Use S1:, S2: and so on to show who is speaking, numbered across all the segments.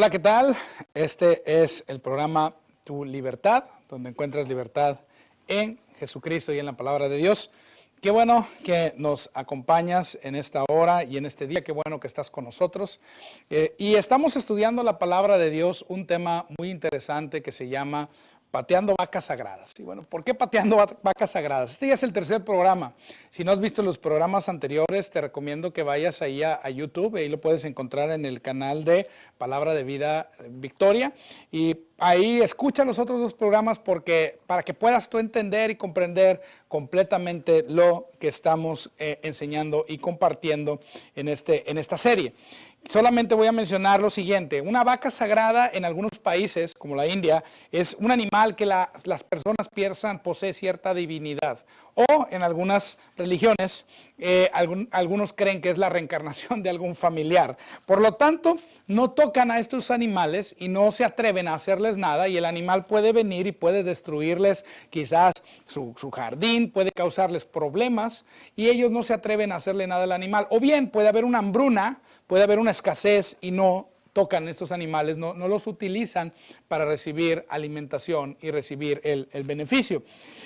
S1: Hola, ¿qué tal? Este es el programa Tu Libertad, donde encuentras libertad en Jesucristo y en la palabra de Dios. Qué bueno que nos acompañas en esta hora y en este día, qué bueno que estás con nosotros. Y estamos estudiando la palabra de Dios, un tema muy interesante que se llama Pateando Vacas Sagradas. Y bueno, ¿por qué Pateando Vacas Sagradas? Este ya es el tercer programa. Si no has visto los programas anteriores, te recomiendo que vayas ahí a YouTube. Ahí lo puedes encontrar en el canal de Palabra de Vida Victoria. Y ahí escucha los otros dos programas para que puedas tú entender y comprender completamente lo que estamos enseñando y compartiendo en esta serie. Solamente voy a mencionar lo siguiente. Una vaca sagrada en algunos países, como la India, es un animal que las personas piensan posee cierta divinidad. O en algunas religiones, algunos creen que es la reencarnación de algún familiar. Por lo tanto, no tocan a estos animales y no se atreven a hacerles nada. Y el animal puede venir y puede destruirles quizás su jardín, puede causarles problemas y ellos no se atreven a hacerle nada al animal. O bien puede haber una hambruna, puede haber una escasez y no tocan estos animales, no los utilizan para recibir alimentación y recibir el beneficio.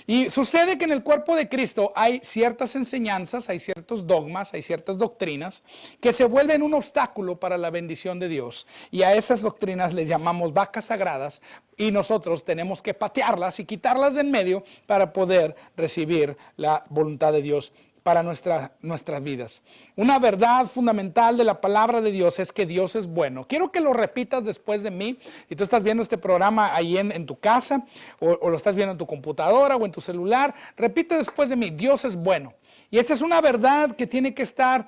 S1: Y sucede que en el cuerpo de Cristo hay ciertas enseñanzas, hay ciertos dogmas, hay ciertas doctrinas que se vuelven un obstáculo para la bendición de Dios. Y a esas doctrinas les llamamos vacas sagradas y nosotros tenemos que patearlas y quitarlas de en medio para poder recibir la voluntad de Dios para nuestras vidas. Una verdad fundamental de la palabra de Dios es que Dios es bueno. Quiero que lo repitas después de mí. Si tú estás viendo este programa ahí en tu casa o lo estás viendo en tu computadora o en tu celular, repite después de mí, Dios es bueno. Y esta es una verdad que tiene que estar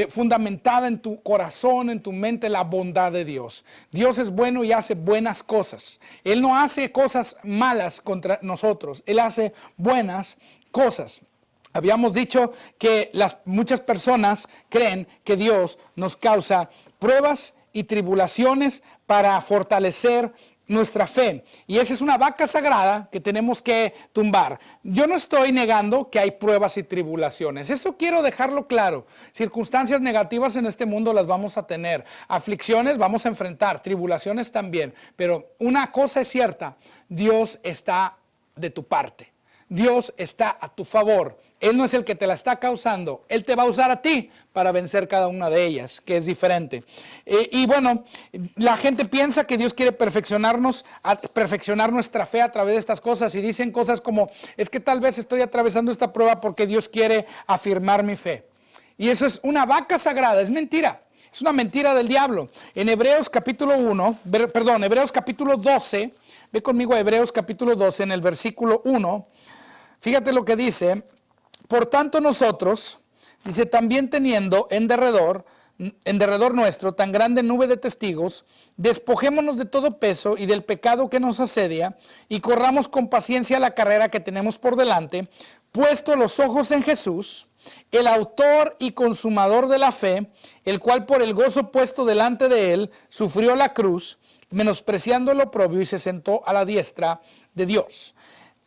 S1: fundamentada en tu corazón, en tu mente, la bondad de Dios. Dios es bueno y hace buenas cosas. Él no hace cosas malas contra nosotros. Él hace buenas cosas. Habíamos dicho que muchas personas creen que Dios nos causa pruebas y tribulaciones para fortalecer nuestra fe. Y esa es una vaca sagrada que tenemos que tumbar. Yo no estoy negando que hay pruebas y tribulaciones. Eso quiero dejarlo claro. Circunstancias negativas en este mundo las vamos a tener. Aflicciones vamos a enfrentar, tribulaciones también. Pero una cosa es cierta, Dios está de tu parte. Dios está a tu favor. Él no es el que te la está causando. Él te va a usar a ti para vencer cada una de ellas, que es diferente. Y bueno, la gente piensa que Dios quiere perfeccionar nuestra fe a través de estas cosas y dicen cosas como, es que tal vez estoy atravesando esta prueba porque Dios quiere afirmar mi fe. Y eso es una vaca sagrada, es mentira. Es una mentira del diablo. En Hebreos capítulo 12, ve conmigo a Hebreos capítulo 12 en el versículo 1. Fíjate lo que dice, por tanto nosotros, dice, también teniendo en derredor nuestro tan grande nube de testigos, despojémonos de todo peso y del pecado que nos asedia y corramos con paciencia la carrera que tenemos por delante, puesto los ojos en Jesús, el autor y consumador de la fe, el cual por el gozo puesto delante de él sufrió la cruz, menospreciando el oprobio y se sentó a la diestra de Dios.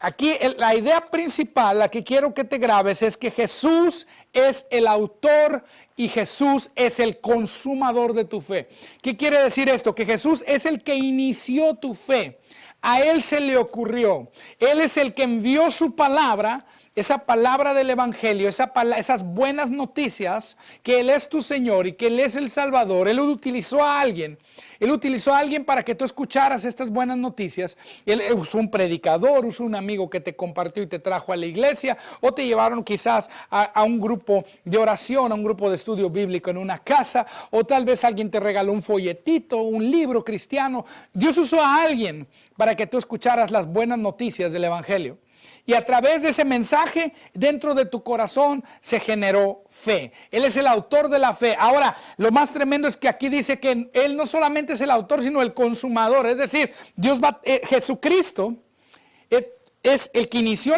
S1: Aquí la idea principal, la que quiero que te grabes, es que Jesús es el autor y Jesús es el consumador de tu fe. ¿Qué quiere decir esto? Que Jesús es el que inició tu fe. A Él se le ocurrió. Él es el que envió su palabra, esa palabra del Evangelio, esas buenas noticias, que Él es tu Señor y que Él es el Salvador. Él utilizó a alguien. Él utilizó a alguien para que tú escucharas estas buenas noticias. Él usó un predicador, usó un amigo que te compartió y te trajo a la iglesia, o te llevaron quizás a un grupo de oración, a un grupo de estudio bíblico en una casa, o tal vez alguien te regaló un folletito, un libro cristiano. Dios usó a alguien para que tú escucharas las buenas noticias del Evangelio. Y a través de ese mensaje, dentro de tu corazón se generó fe. Él es el autor de la fe. Ahora, lo más tremendo es que aquí dice que Él no solamente es el autor, sino el consumador. Es decir, Jesucristo es el que inició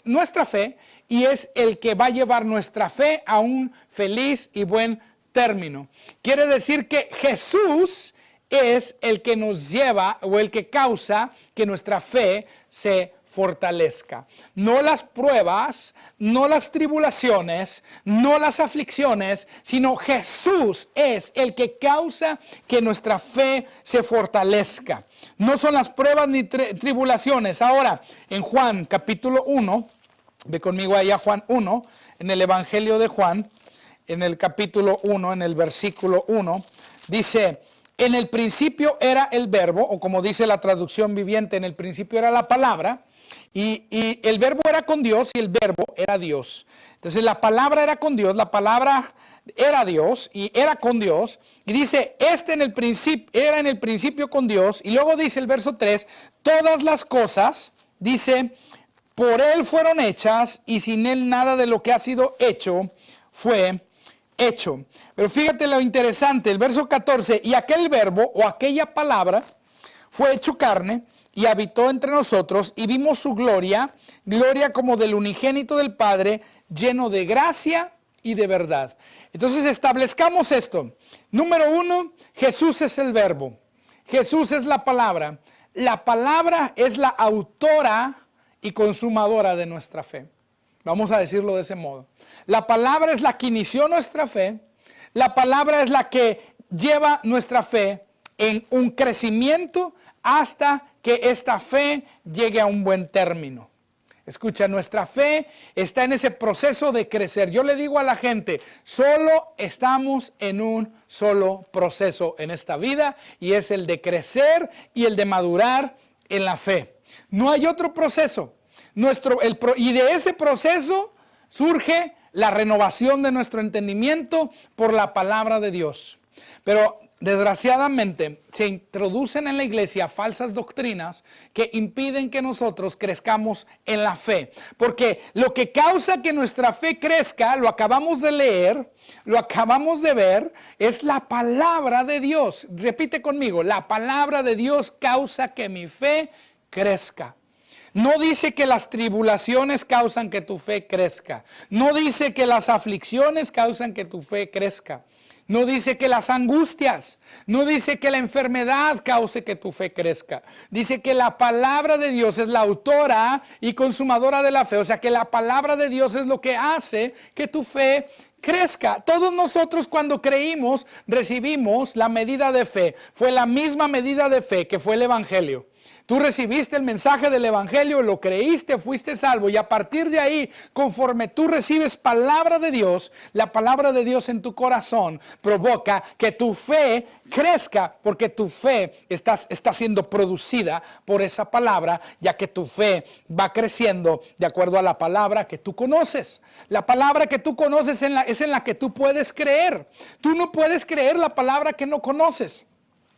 S1: nuestra fe y es el que va a llevar nuestra fe a un feliz y buen término. Quiere decir que Jesús es el que nos lleva o el que causa que nuestra fe se fortalezca. No las pruebas, no las tribulaciones, no las aflicciones, sino Jesús es el que causa que nuestra fe se fortalezca. No son las pruebas ni tribulaciones. Ahora, en Juan capítulo 1, ve conmigo allá Juan 1, en el Evangelio de Juan, en el capítulo 1, en el versículo 1, dice: en el principio era el verbo, o como dice la traducción viviente, en el principio era la palabra, y el verbo era con Dios y el verbo era Dios. Entonces la palabra era con Dios, la palabra era Dios y era con Dios. Y dice, era en el principio con Dios. Y luego dice el verso 3, todas las cosas, dice, por Él fueron hechas y sin Él nada de lo que ha sido hecho fue hecho. Pero fíjate lo interesante, el verso 14, y aquel verbo o aquella palabra fue hecho carne y habitó entre nosotros y vimos su gloria, gloria como del unigénito del Padre, lleno de gracia y de verdad. Entonces establezcamos esto. Número 1, Jesús es el verbo. Jesús es la palabra. La palabra es la autora y consumadora de nuestra fe. Vamos a decirlo de ese modo. La palabra es la que inició nuestra fe. La palabra es la que lleva nuestra fe en un crecimiento hasta que esta fe llegue a un buen término. Escucha, nuestra fe está en ese proceso de crecer. Yo le digo a la gente, solo estamos en un solo proceso en esta vida y es el de crecer y el de madurar en la fe. No hay otro proceso. Y de ese proceso surge la renovación de nuestro entendimiento por la palabra de Dios. Pero desgraciadamente se introducen en la iglesia falsas doctrinas que impiden que nosotros crezcamos en la fe. Porque lo que causa que nuestra fe crezca, lo acabamos de leer, lo acabamos de ver, es la palabra de Dios. Repite conmigo, la palabra de Dios causa que mi fe crezca. No dice que las tribulaciones causan que tu fe crezca. No dice que las aflicciones causan que tu fe crezca. No dice que las angustias. No dice que la enfermedad cause que tu fe crezca. Dice que la palabra de Dios es la autora y consumadora de la fe. O sea que la palabra de Dios es lo que hace que tu fe crezca. Todos nosotros cuando creímos recibimos la medida de fe. Fue la misma medida de fe que fue el Evangelio. Tú recibiste el mensaje del Evangelio, lo creíste, fuiste salvo y a partir de ahí, conforme tú recibes palabra de Dios, la palabra de Dios en tu corazón provoca que tu fe crezca porque tu fe está siendo producida por esa palabra, ya que tu fe va creciendo de acuerdo a la palabra que tú conoces. La palabra que tú conoces es en la que tú puedes creer. Tú no puedes creer la palabra que no conoces.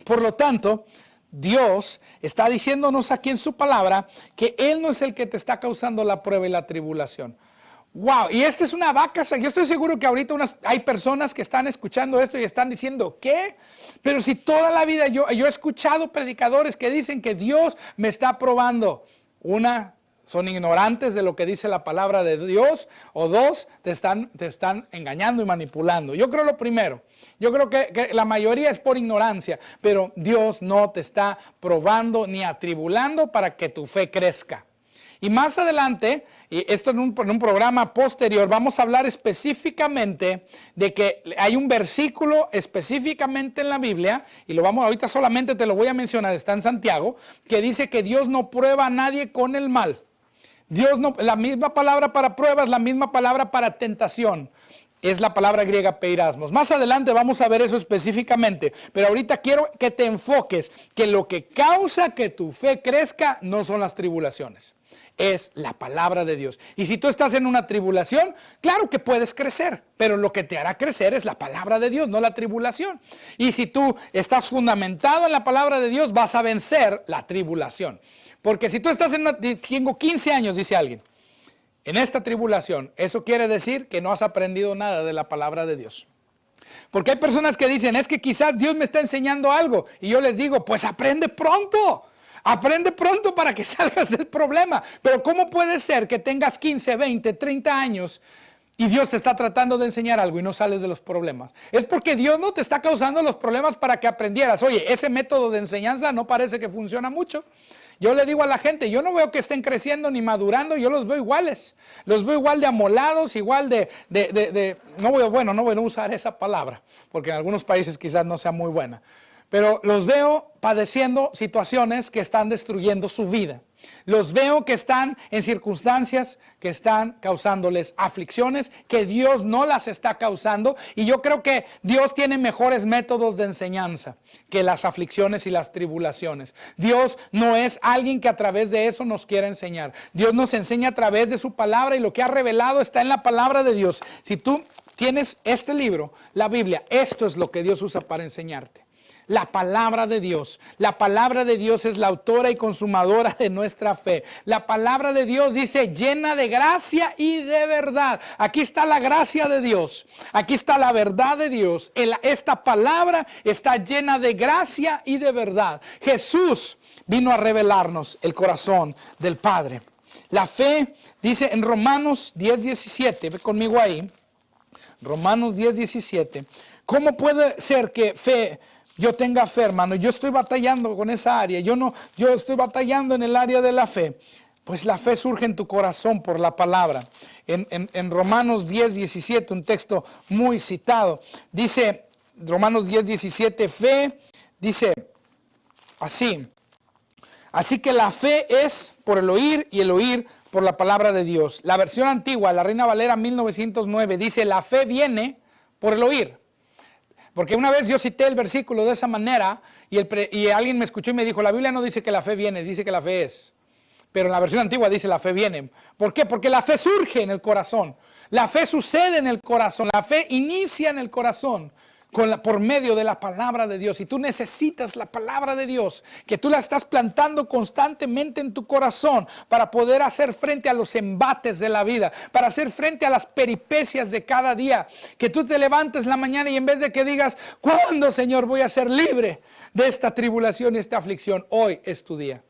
S1: Por lo tanto, Dios está diciéndonos aquí en su palabra que Él no es el que te está causando la prueba y la tribulación. Wow, y esta es una vaca. Yo estoy seguro que ahorita hay personas que están escuchando esto y están diciendo, ¿qué? Pero si toda la vida yo he escuchado predicadores que dicen que Dios me está probando. Son ignorantes de lo que dice la palabra de Dios, o dos, te están engañando y manipulando. Yo creo lo primero. Yo creo que la mayoría es por ignorancia, pero Dios no te está probando ni atribulando para que tu fe crezca. Y más adelante, y esto en un programa posterior, vamos a hablar específicamente de que hay un versículo específicamente en la Biblia, y ahorita solamente te lo voy a mencionar, está en Santiago, que dice que Dios no prueba a nadie con el mal. Dios no, la misma palabra para prueba es la misma palabra para tentación. Es la palabra griega peirasmos. Más adelante vamos a ver eso específicamente, pero ahorita quiero que te enfoques que lo que causa que tu fe crezca no son las tribulaciones, es la palabra de Dios. Y si tú estás en una tribulación, claro que puedes crecer, pero lo que te hará crecer es la palabra de Dios, no la tribulación. Y si tú estás fundamentado en la palabra de Dios, vas a vencer la tribulación. Porque si tú estás tengo 15 años, dice alguien, en esta tribulación, eso quiere decir que no has aprendido nada de la palabra de Dios. Porque hay personas que dicen, es que quizás Dios me está enseñando algo. Y yo les digo, pues aprende pronto. Aprende pronto para que salgas del problema. Pero ¿cómo puede ser que tengas 15, 20, 30 años y Dios te está tratando de enseñar algo y no sales de los problemas, es porque Dios no te está causando los problemas para que aprendieras. Oye, ese método de enseñanza no parece que funciona mucho. Yo le digo a la gente, yo no veo que estén creciendo ni madurando, yo los veo iguales. Los veo igual de amolados, igual no voy a usar esa palabra, porque en algunos países quizás no sea muy buena. Pero los veo padeciendo situaciones que están destruyendo su vida. Los veo que están en circunstancias que están causándoles aflicciones, que Dios no las está causando. Y yo creo que Dios tiene mejores métodos de enseñanza que las aflicciones y las tribulaciones. Dios no es alguien que a través de eso nos quiera enseñar. Dios nos enseña a través de su palabra y lo que ha revelado está en la palabra de Dios. Si tú tienes este libro, la Biblia, esto es lo que Dios usa para enseñarte. La palabra de Dios. La palabra de Dios es la autora y consumadora de nuestra fe. La palabra de Dios dice llena de gracia y de verdad. Aquí está la gracia de Dios. Aquí está la verdad de Dios. Esta palabra está llena de gracia y de verdad. Jesús vino a revelarnos el corazón del Padre. La fe dice en Romanos 10:17. Ve conmigo ahí. Romanos 10:17. ¿Cómo puede ser que yo tenga fe, hermano? Yo estoy batallando con esa área. Yo estoy batallando en el área de la fe. Pues la fe surge en tu corazón por la palabra. En Romanos 10:17, un texto muy citado, dice, Romanos 10:17, fe, dice así. Así que la fe es por el oír y el oír por la palabra de Dios. La versión antigua, la Reina Valera 1909, dice, la fe viene por el oír. Porque una vez yo cité el versículo de esa manera y alguien me escuchó y me dijo, la Biblia no dice que la fe viene, dice que la fe es. Pero en la versión antigua dice la fe viene. ¿Por qué? Porque la fe surge en el corazón. La fe sucede en el corazón. La fe inicia en el corazón por medio de la palabra de Dios. Y tú necesitas la palabra de Dios, que tú la estás plantando constantemente en tu corazón para poder hacer frente a los embates de la vida, para hacer frente a las peripecias de cada día. Que tú te levantes la mañana y en vez de que digas, ¿cuándo, Señor, voy a ser libre de esta tribulación y esta aflicción? Hoy es tu día.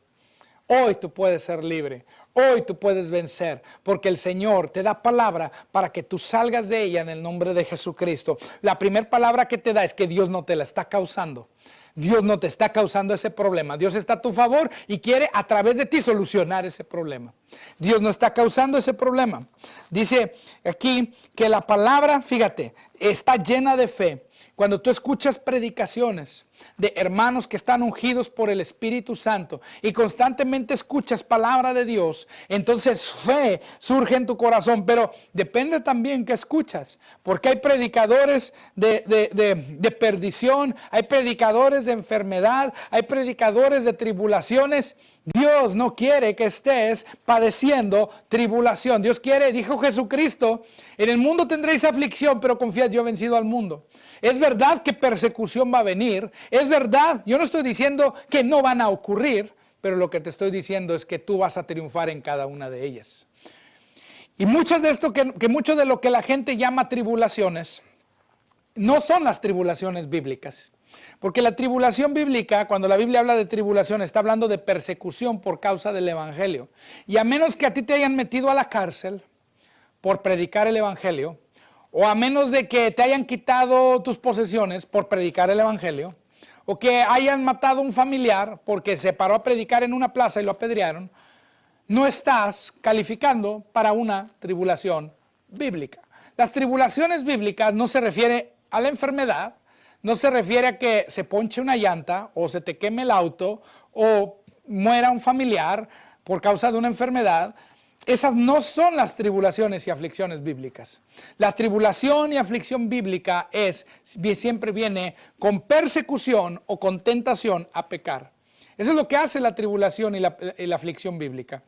S1: Hoy tú puedes ser libre, hoy tú puedes vencer, porque el Señor te da palabra para que tú salgas de ella en el nombre de Jesucristo. La primera palabra que te da es que Dios no te la está causando. Dios no te está causando ese problema. Dios está a tu favor y quiere a través de ti solucionar ese problema. Dios no está causando ese problema. Dice aquí que la palabra, fíjate, está llena de fe. Cuando tú escuchas predicaciones de hermanos que están ungidos por el Espíritu Santo y constantemente escuchas palabra de Dios, entonces fe surge en tu corazón, pero depende también que escuchas, porque hay predicadores de perdición, hay predicadores de enfermedad, hay predicadores de tribulaciones. Dios no quiere que estés padeciendo tribulación. Dios quiere, dijo Jesucristo, en el mundo tendréis aflicción, pero confiad, yo he vencido al mundo. Es verdad que persecución va a venir, es verdad, yo no estoy diciendo que no van a ocurrir, pero lo que te estoy diciendo es que tú vas a triunfar en cada una de ellas. Y mucho de lo que la gente llama tribulaciones, no son las tribulaciones bíblicas. Porque la tribulación bíblica, cuando la Biblia habla de tribulación, está hablando de persecución por causa del Evangelio. Y a menos que a ti te hayan metido a la cárcel por predicar el Evangelio, o a menos de que te hayan quitado tus posesiones por predicar el Evangelio, o que hayan matado a un familiar porque se paró a predicar en una plaza y lo apedrearon, no estás calificando para una tribulación bíblica. Las tribulaciones bíblicas no se refiere a la enfermedad, no se refiere a que se ponche una llanta o se te queme el auto o muera un familiar por causa de una enfermedad. Esas no son las tribulaciones y aflicciones bíblicas. La tribulación y aflicción bíblica siempre viene con persecución o con tentación a pecar. Eso es lo que hace la tribulación y la aflicción bíblica.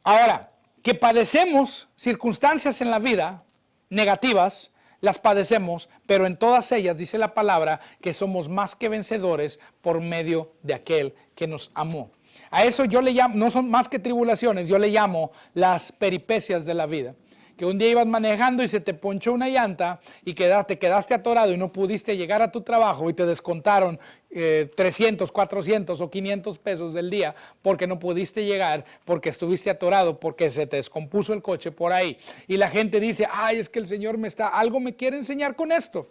S1: Ahora, que padecemos circunstancias en la vida negativas, las padecemos, pero en todas ellas dice la palabra que somos más que vencedores por medio de aquel que nos amó. A eso yo le llamo, no son más que tribulaciones, yo le llamo las peripecias de la vida. que un día ibas manejando y se te ponchó una llanta y te quedaste atorado y no pudiste llegar a tu trabajo y te descontaron 300, 400 o 500 pesos del día porque no pudiste llegar, porque estuviste atorado, porque se te descompuso el coche por ahí. Y la gente dice, ay, es que el Señor algo me quiere enseñar con esto.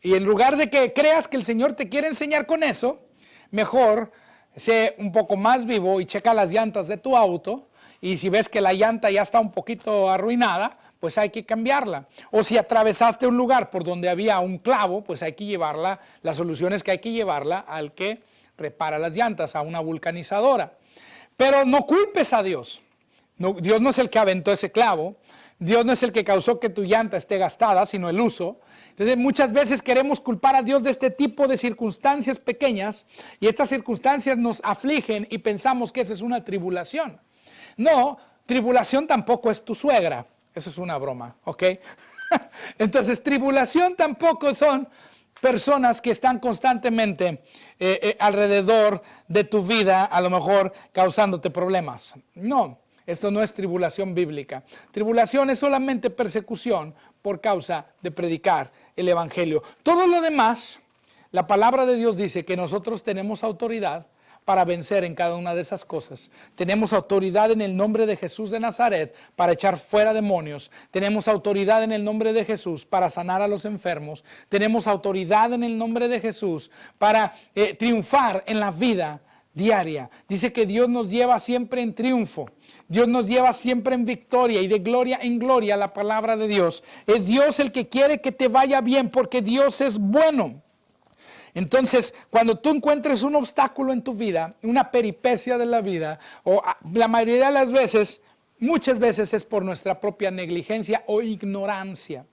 S1: Y en lugar de que creas que el Señor te quiere enseñar con eso, mejor sé un poco más vivo y checa las llantas de tu auto. Y si ves que la llanta ya está un poquito arruinada, pues hay que cambiarla. O si atravesaste un lugar por donde había un clavo, pues hay que llevarla, la solución es que hay que llevarla al que repara las llantas, a una vulcanizadora. Pero no culpes a Dios. No, Dios no es el que aventó ese clavo. Dios no es el que causó que tu llanta esté gastada, sino el uso. Entonces muchas veces queremos culpar a Dios de este tipo de circunstancias pequeñas y estas circunstancias nos afligen y pensamos que esa es una tribulación. No, tribulación tampoco es tu suegra. Eso es una broma, ¿ok? Entonces, tribulación tampoco son personas que están constantemente alrededor de tu vida, a lo mejor causándote problemas. No, esto no es tribulación bíblica. Tribulación es solamente persecución por causa de predicar el evangelio. Todo lo demás, la palabra de Dios dice que nosotros tenemos autoridad para vencer en cada una de esas cosas. Tenemos autoridad en el nombre de Jesús de Nazaret para echar fuera demonios. Tenemos autoridad en el nombre de Jesús para sanar a los enfermos. Tenemos autoridad en el nombre de Jesús para triunfar en la vida diaria. Dice que Dios nos lleva siempre en triunfo. Dios nos lleva siempre en victoria y de gloria en gloria. La palabra de Dios. Es Dios el que quiere que te vaya bien porque Dios es bueno. Entonces, cuando tú encuentres un obstáculo en tu vida, una peripecia de la vida, o la mayoría de las veces, muchas veces es por nuestra propia negligencia o ignorancia.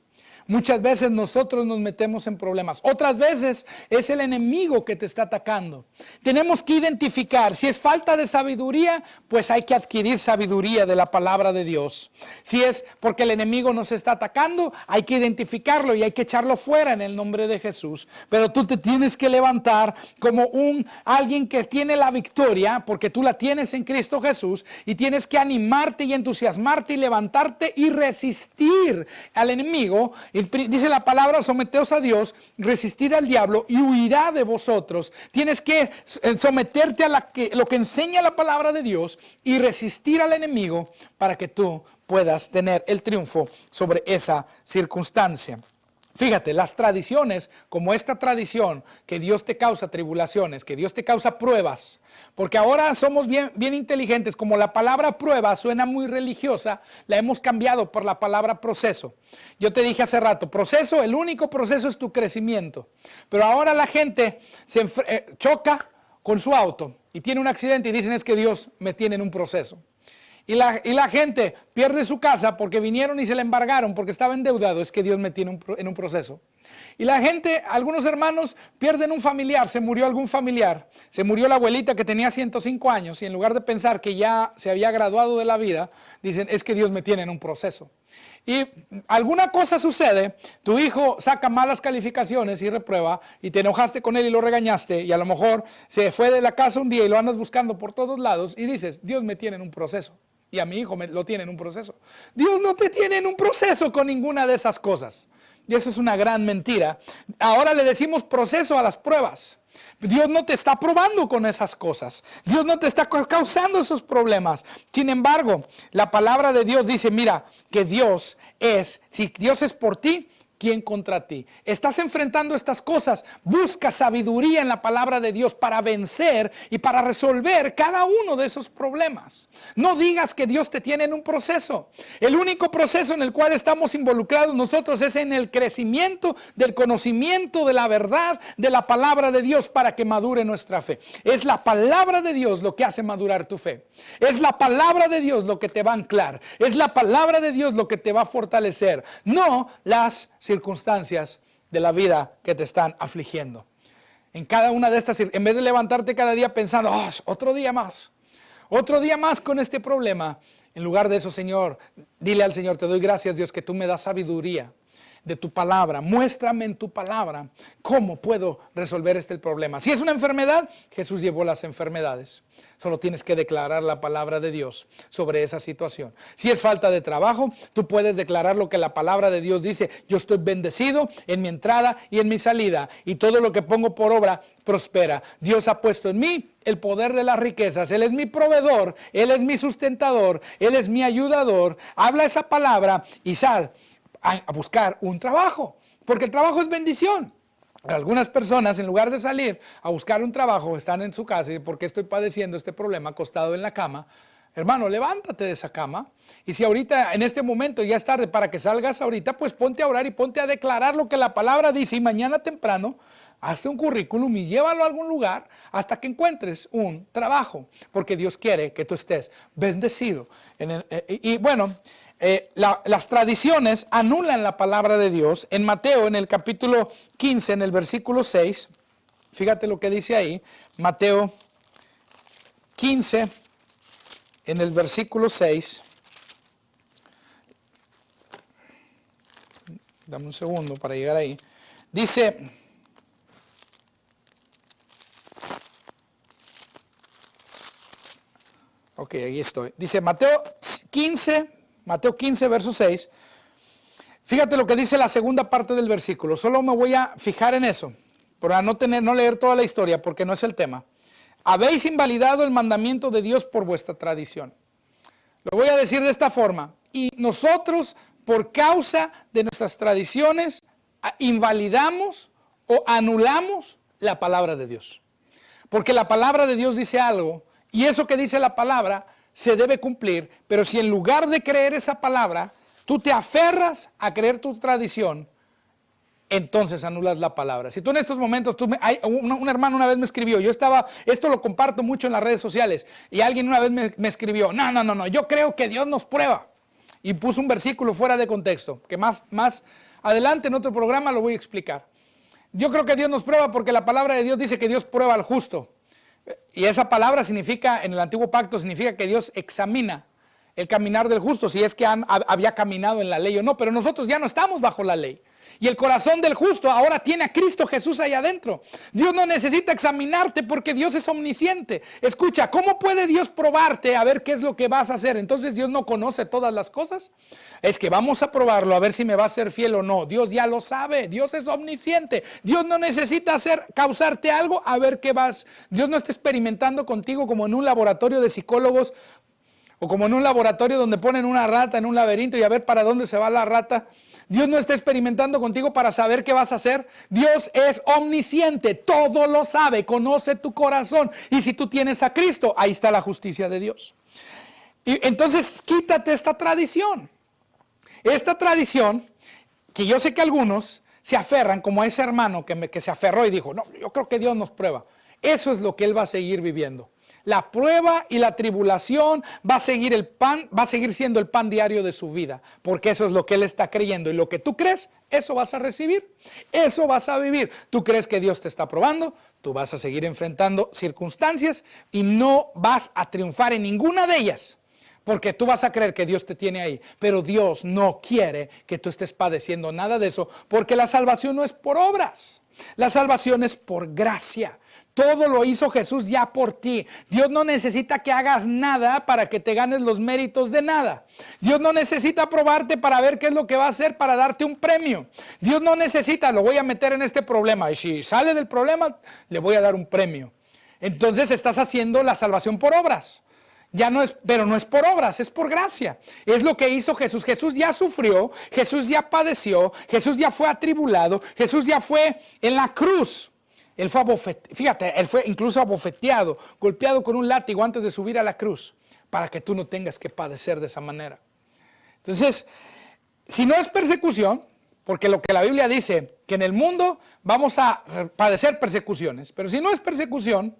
S1: Muchas veces nosotros nos metemos en problemas. Otras veces es el enemigo que te está atacando. Tenemos que identificar, si es falta de sabiduría, pues hay que adquirir sabiduría de la palabra de Dios. Si es porque el enemigo nos está atacando, hay que identificarlo y hay que echarlo fuera en el nombre de Jesús. Pero tú te tienes que levantar como alguien que tiene la victoria, porque tú la tienes en Cristo Jesús, y tienes que animarte y entusiasmarte y levantarte y resistir al enemigo. Dice la palabra, someteos a Dios, resistir al diablo y huirá de vosotros. Tienes que someterte a lo que enseña la palabra de Dios y resistir al enemigo para que tú puedas tener el triunfo sobre esa circunstancia. Fíjate, las tradiciones, como esta tradición, que Dios te causa tribulaciones, que Dios te causa pruebas, porque ahora somos bien inteligentes, como la palabra prueba suena muy religiosa, la hemos cambiado por la palabra proceso. Yo te dije hace rato, proceso, el único proceso es tu crecimiento, pero ahora la gente choca con su auto y tiene un accidente y dicen es que Dios me tiene en un proceso. Y la gente pierde su casa porque vinieron y se la embargaron porque estaba endeudado. Es que Dios me tiene en un proceso. Y la gente, algunos hermanos pierden un familiar, se murió algún familiar. Se murió la abuelita que tenía 105 años y en lugar de pensar que ya se había graduado de la vida, dicen es que Dios me tiene en un proceso. Y alguna cosa sucede, tu hijo saca malas calificaciones y reprueba y te enojaste con él y lo regañaste y a lo mejor se fue de la casa un día y lo andas buscando por todos lados y dices, Dios me tiene en un proceso. Y a mi hijo lo tiene en un proceso. Dios no te tiene en un proceso con ninguna de esas cosas. Y eso es una gran mentira. Ahora le decimos proceso a las pruebas. Dios no te está probando con esas cosas. Dios no te está causando esos problemas. Sin embargo, la palabra de Dios dice, mira, que si Dios es por ti, ¿quién contra ti? Estás enfrentando estas cosas, busca sabiduría en la palabra de Dios para vencer y para resolver cada uno de esos problemas. No digas que Dios te tiene en un proceso. El único proceso en el cual estamos involucrados nosotros es en el crecimiento del conocimiento de la verdad de la palabra de Dios para que madure nuestra fe. Es la palabra de Dios lo que hace madurar tu fe. Es la palabra de Dios lo que te va a anclar. Es la palabra de Dios lo que te va a fortalecer. No las circunstancias de la vida que te están afligiendo. En cada una de estas, en vez de levantarte cada día pensando, otro día más con este problema, en lugar de eso, Señor, dile al Señor, te doy gracias, Dios, que tú me das sabiduría. de tu palabra. Muéstrame en tu palabra cómo puedo resolver este problema. Si es una enfermedad, Jesús llevó las enfermedades. Solo tienes que declarar la palabra de Dios sobre esa situación. Si es falta de trabajo, tú puedes declarar lo que la palabra de Dios dice. Yo estoy bendecido en mi entrada y en mi salida, y todo lo que pongo por obra prospera. Dios ha puesto en mí el poder de las riquezas. Él es mi proveedor, Él es mi sustentador, Él es mi ayudador. Habla esa palabra y sal a buscar un trabajo, porque el trabajo es bendición. Algunas personas, en lugar de salir a buscar un trabajo, están en su casa y ¿por qué estoy padeciendo este problema acostado en la cama? Hermano, levántate de esa cama, y si ahorita en este momento ya es tarde para que salgas ahorita, pues ponte a orar y ponte a declarar lo que la palabra dice, y mañana temprano hazte un currículum y llévalo a algún lugar hasta que encuentres un trabajo, porque Dios quiere que tú estés bendecido. Las tradiciones anulan la palabra de Dios. En Mateo, en el capítulo 15, en el versículo 6, fíjate lo que dice ahí, Mateo 15, en el versículo 6, dame un segundo para llegar ahí, dice, ok, ahí estoy, dice Mateo 15, verso 6, fíjate lo que dice la segunda parte del versículo, solo me voy a fijar en eso, para no leer toda la historia, porque no es el tema. Habéis invalidado el mandamiento de Dios por vuestra tradición. Lo voy a decir de esta forma, y nosotros, por causa de nuestras tradiciones, invalidamos o anulamos la palabra de Dios. Porque la palabra de Dios dice algo, y eso que dice la palabra se debe cumplir, pero si en lugar de creer esa palabra, tú te aferras a creer tu tradición, entonces anulas la palabra. Si tú en estos momentos, un hermano una vez me escribió, esto lo comparto mucho en las redes sociales, y alguien una vez me escribió, no, yo creo que Dios nos prueba, y puso un versículo fuera de contexto, que más adelante en otro programa lo voy a explicar. Yo creo que Dios nos prueba porque la palabra de Dios dice que Dios prueba al justo, y esa palabra significa, en el antiguo pacto, significa que Dios examina el caminar del justo, si es que había caminado en la ley o no, pero nosotros ya no estamos bajo la ley. Y el corazón del justo ahora tiene a Cristo Jesús ahí adentro. Dios no necesita examinarte porque Dios es omnisciente. Escucha, ¿cómo puede Dios probarte a ver qué es lo que vas a hacer? Entonces Dios no conoce todas las cosas. Es que vamos a probarlo a ver si me va a ser fiel o no. Dios ya lo sabe. Dios es omnisciente. Dios no necesita causarte algo a ver qué vas. Dios no está experimentando contigo como en un laboratorio de psicólogos o como en un laboratorio donde ponen una rata en un laberinto y a ver para dónde se va la rata. Dios no está experimentando contigo para saber qué vas a hacer. Dios es omnisciente, todo lo sabe, conoce tu corazón. Y si tú tienes a Cristo, ahí está la justicia de Dios. Y entonces quítate esta tradición. Esta tradición, que yo sé que algunos se aferran, como a ese hermano que se aferró y dijo, no, yo creo que Dios nos prueba. Eso es lo que él va a seguir viviendo. La prueba y la tribulación va a seguir siendo el pan diario de su vida, porque eso es lo que él está creyendo, y lo que tú crees, eso vas a recibir, eso vas a vivir. Tú crees que Dios te está probando, tú vas a seguir enfrentando circunstancias y no vas a triunfar en ninguna de ellas, porque tú vas a creer que Dios te tiene ahí, pero Dios no quiere que tú estés padeciendo nada de eso, porque la salvación no es por obras, la salvación es por gracia. Todo lo hizo Jesús ya por ti. Dios no necesita que hagas nada para que te ganes los méritos de nada. Dios no necesita probarte para ver qué es lo que va a hacer para darte un premio. Dios no necesita, lo voy a meter en este problema, y si sale del problema, le voy a dar un premio. Entonces estás haciendo la salvación por obras. Ya no es, pero no es por obras, es por gracia. Es lo que hizo Jesús. Jesús ya sufrió, Jesús ya padeció, Jesús ya fue atribulado, Jesús ya fue en la cruz. Él fue él fue incluso abofeteado, golpeado con un látigo antes de subir a la cruz, para que tú no tengas que padecer de esa manera. Entonces, si no es persecución, porque lo que la Biblia dice, que en el mundo vamos a padecer persecuciones, pero si no es persecución,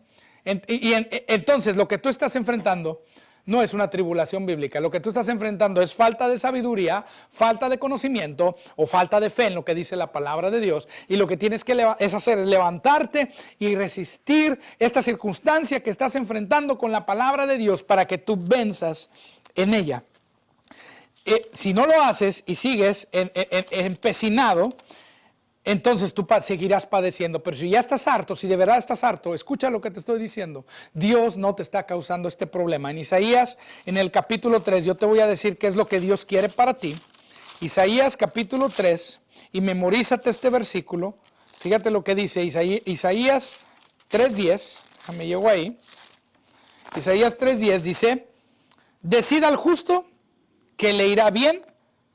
S1: entonces lo que tú estás enfrentando no es una tribulación bíblica. Lo que tú estás enfrentando es falta de sabiduría, falta de conocimiento o falta de fe en lo que dice la palabra de Dios. Y lo que tienes que hacer es levantarte y resistir esta circunstancia que estás enfrentando con la palabra de Dios para que tú venzas en ella. Si no lo haces y sigues empecinado, entonces tú seguirás padeciendo. Pero si ya estás harto, si de verdad estás harto, escucha lo que te estoy diciendo. Dios no te está causando este problema. En Isaías, en el capítulo 3, yo te voy a decir qué es lo que Dios quiere para ti. Isaías capítulo 3, y memorízate este versículo. Fíjate lo que dice Isaías 3:10. Me llego ahí. Isaías 3:10 dice: decida al justo que le irá bien,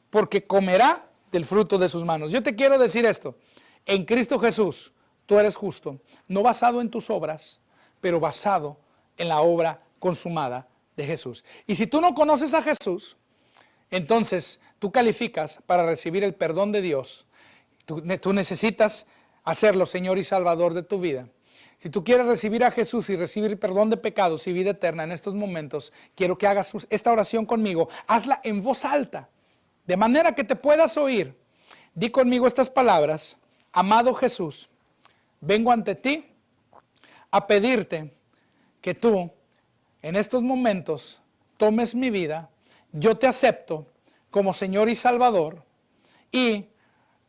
S1: porque comerá del fruto de sus manos. Yo te quiero decir esto: en Cristo Jesús tú eres justo, no basado en tus obras, pero basado en la obra consumada de Jesús. Y si tú no conoces a Jesús, entonces tú calificas para recibir el perdón de Dios. Tú necesitas hacerlo Señor y Salvador de tu vida. Si tú quieres recibir a Jesús y recibir perdón de pecados y vida eterna en estos momentos, quiero que hagas esta oración conmigo. Hazla en voz alta, de manera que te puedas oír. Di conmigo estas palabras: amado Jesús, vengo ante ti a pedirte que tú en estos momentos tomes mi vida. Yo te acepto como Señor y Salvador y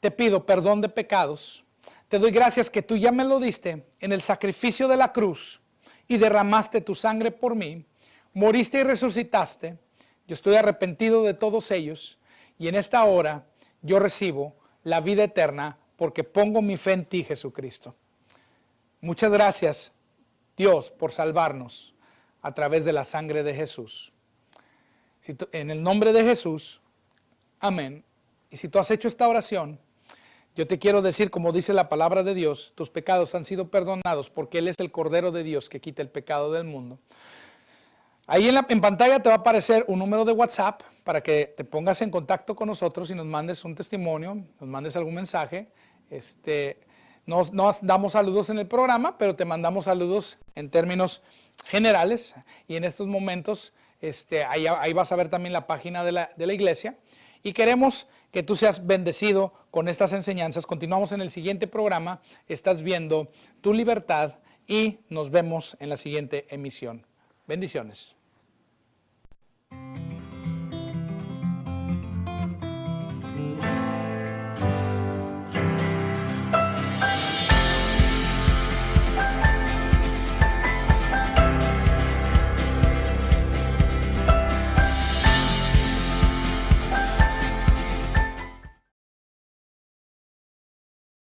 S1: te pido perdón de pecados. Te doy gracias que tú ya me lo diste en el sacrificio de la cruz y derramaste tu sangre por mí. Moriste y resucitaste. Yo estoy arrepentido de todos ellos y en esta hora yo recibo la vida eterna porque pongo mi fe en ti, Jesucristo. Muchas gracias, Dios, por salvarnos a través de la sangre de Jesús. En el nombre de Jesús, amén. Y si tú has hecho esta oración, yo te quiero decir, como dice la palabra de Dios, tus pecados han sido perdonados porque Él es el Cordero de Dios que quita el pecado del mundo. Ahí en pantalla te va a aparecer un número de WhatsApp para que te pongas en contacto con nosotros y nos mandes un testimonio, nos mandes algún mensaje. No damos saludos en el programa, pero te mandamos saludos en términos generales. Y en estos momentos, ahí vas a ver también la página de la iglesia. Y queremos que tú seas bendecido con estas enseñanzas. Continuamos en el siguiente programa. Estás viendo Tu Libertad y nos vemos en la siguiente emisión. Bendiciones.